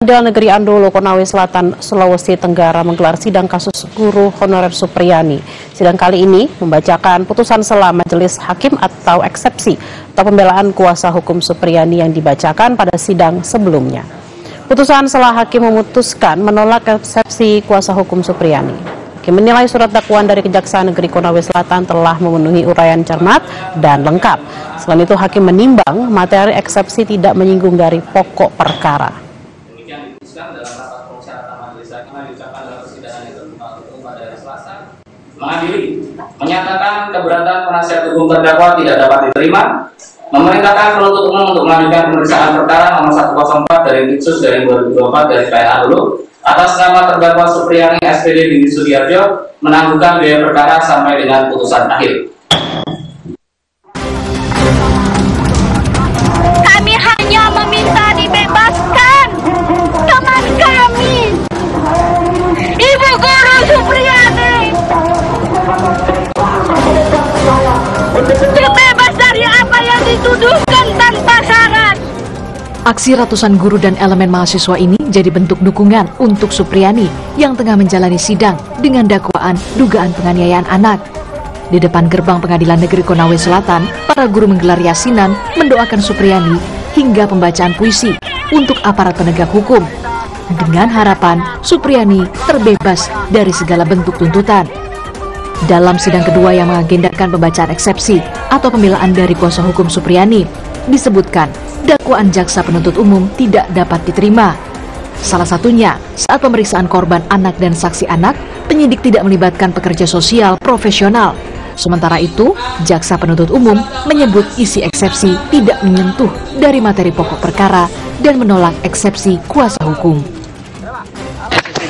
Pengadilan Negeri Andolo, Konawe Selatan, Sulawesi Tenggara menggelar sidang kasus guru honorer Supriyani. Sidang kali ini membacakan putusan sela majelis hakim atau eksepsi atau pembelaan kuasa hukum Supriyani yang dibacakan pada sidang sebelumnya. Putusan sela hakim memutuskan menolak eksepsi kuasa hukum Supriyani. Hakim menilai surat dakwaan dari Kejaksaan Negeri Konawe Selatan telah memenuhi uraian cermat dan lengkap. Selain itu, hakim menimbang materi eksepsi tidak menyinggung dari pokok perkara. Dalam rapat permusyawaratan majelis hakim yang diucapkan dalam persidangan yang terbuka untuk pada hari Selasa, mengadili, menyatakan keberatan penasihat hukum terdakwa tidak dapat diterima, memerintahkan penuntut umum untuk melanjutkan pemeriksaan perkara nomor 104 dari Ditsus dari 2024 dari PN dulu atas nama terdakwa Supriyani SPD Dini Sudiarjo menangguhkan biaya perkara sampai dengan putusan akhir. Kami hanya meminta dibebaskan teman kami, Ibu Guru Supriyani, terbebas dari apa yang dituduhkan tanpa syarat. Aksi ratusan guru dan elemen mahasiswa ini jadi bentuk dukungan untuk Supriyani yang tengah menjalani sidang dengan dakwaan dugaan penganiayaan anak. Di depan gerbang Pengadilan Negeri Konawe Selatan, para guru menggelar yasinan mendoakan Supriyani hingga pembacaan puisi untuk aparat penegak hukum, dengan harapan Supriyani terbebas dari segala bentuk tuntutan. Dalam sidang kedua yang mengagendakan pembacaan eksepsi atau pembelaan dari kuasa hukum Supriyani, disebutkan dakwaan jaksa penuntut umum tidak dapat diterima. Salah satunya, saat pemeriksaan korban anak dan saksi anak, penyidik tidak melibatkan pekerja sosial profesional. Sementara itu, jaksa penuntut umum menyebut isi eksepsi tidak menyentuh dari materi pokok perkara dan menolak eksepsi kuasa hukum.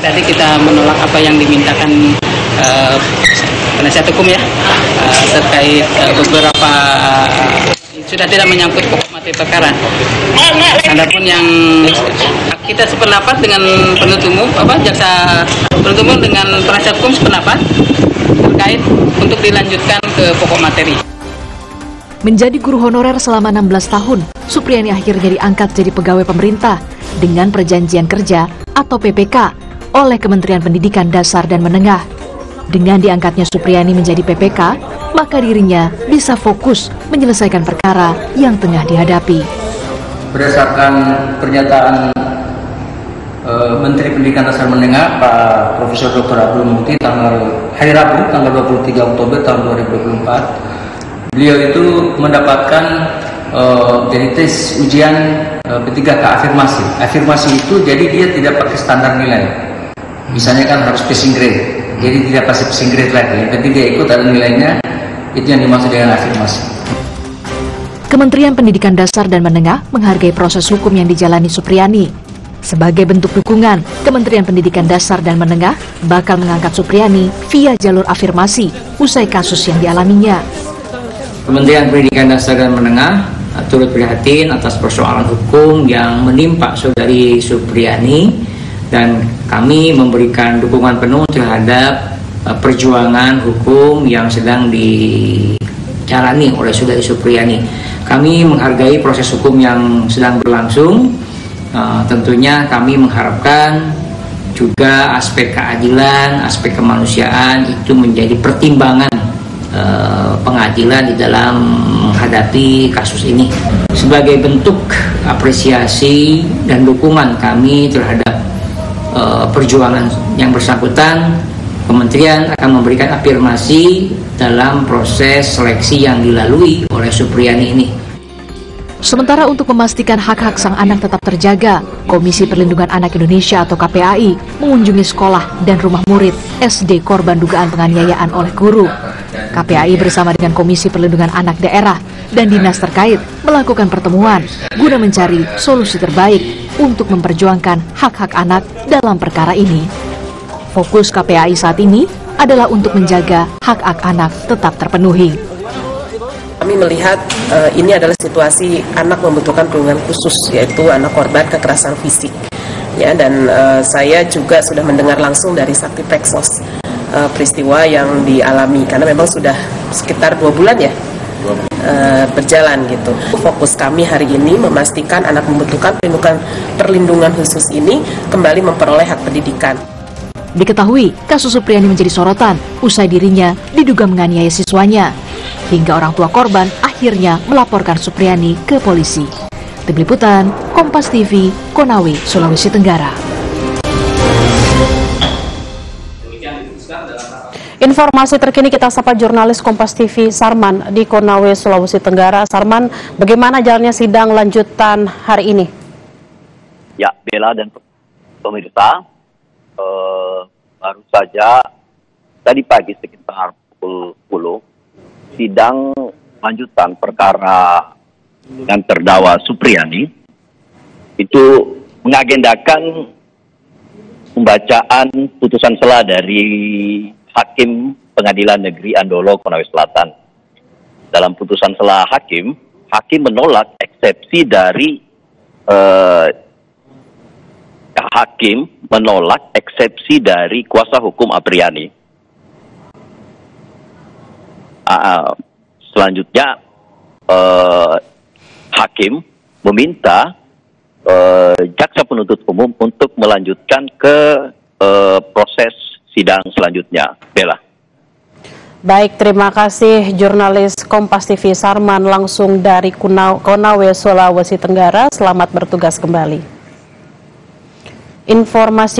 Tadi kita menolak apa yang dimintakan penasihat hukum ya, terkait beberapa sudah tidak menyangkut pokok materi perkara. Adapun yang kita sependapat dengan penuntut umum, jaksa penuntut umum dengan penasihat hukum sependapat terkait untuk dilanjutkan ke pokok materi. Menjadi guru honorer selama 16 tahun, Supriyani akhirnya diangkat jadi pegawai pemerintah dengan perjanjian kerja atau PPK oleh Kementerian Pendidikan Dasar dan Menengah. Dengan diangkatnya Supriyani menjadi PPK, maka dirinya bisa fokus menyelesaikan perkara yang tengah dihadapi. Berdasarkan pernyataan Menteri Pendidikan Dasar Menengah Pak Profesor Dr. Abdul Muti hari Rabu tanggal 23 Oktober tahun 2024, beliau itu mendapatkan jadi tes ujian P3K afirmasi. Afirmasi itu jadi dia tidak pakai standar nilai. Misalnya kan harus passing grade, jadi tidak pasti passing grade lagi. Tapi dia ikut ada nilainya, itu yang dimaksud dengan afirmasi. Kementerian Pendidikan Dasar dan Menengah menghargai proses hukum yang dijalani Supriyani. Sebagai bentuk dukungan, Kementerian Pendidikan Dasar dan Menengah bakal mengangkat Supriyani via jalur afirmasi usai kasus yang dialaminya. Kementerian Pendidikan Dasar dan Menengah turut prihatin atas persoalan hukum yang menimpa saudari Supriyani dan kami memberikan dukungan penuh terhadap perjuangan hukum yang sedang dijalani oleh saudari Supriyani. Kami menghargai proses hukum yang sedang berlangsung. Tentunya kami mengharapkan juga aspek keadilan, aspek kemanusiaan itu menjadi pertimbangan pengadilan di dalam menghadapi kasus ini. Sebagai bentuk apresiasi dan dukungan kami terhadap perjuangan yang bersangkutan, Kementerian akan memberikan afirmasi dalam proses seleksi yang dilalui oleh Supriyani ini. Sementara untuk memastikan hak-hak sang anak tetap terjaga, Komisi Perlindungan Anak Indonesia atau KPAI mengunjungi sekolah dan rumah murid SD korban dugaan penganiayaan oleh guru. KPAI bersama dengan Komisi Perlindungan Anak Daerah dan dinas terkait melakukan pertemuan guna mencari solusi terbaik untuk memperjuangkan hak-hak anak dalam perkara ini. Fokus KPAI saat ini adalah untuk menjaga hak-hak anak tetap terpenuhi. Kami melihat ini adalah situasi anak membutuhkan perlindungan khusus, yaitu anak korban kekerasan fisik. Ya, dan saya juga sudah mendengar langsung dari Sakti Peksos peristiwa yang dialami, karena memang sudah sekitar 2 bulan ya berjalan gitu. Fokus kami hari ini memastikan anak membutuhkan perlindungan khusus ini kembali memperoleh hak pendidikan. Diketahui, kasus Supriyani menjadi sorotan usai dirinya diduga menganiaya siswanya. Hingga orang tua korban akhirnya melaporkan Supriyani ke polisi. Tim Liputan, Kompas TV, Konawe, Sulawesi Tenggara. Informasi terkini kita sapa jurnalis Kompas TV Sarman di Konawe, Sulawesi Tenggara. Sarman, bagaimana jalannya sidang lanjutan hari ini? Ya, Bella dan pemirsa, baru saja tadi pagi sekitar pukul 10, sidang lanjutan perkara yang terdakwa Supriyani itu mengagendakan pembacaan putusan sela dari Hakim Pengadilan Negeri Andolo, Konawe Selatan. Dalam putusan sela hakim menolak eksepsi dari kuasa hukum Apriyani. Selanjutnya hakim meminta jaksa penuntut umum untuk melanjutkan ke proses sidang selanjutnya. Bella. Baik, terima kasih jurnalis Kompas TV Sarman langsung dari Konawe, Sulawesi Tenggara. Selamat bertugas kembali. Informasi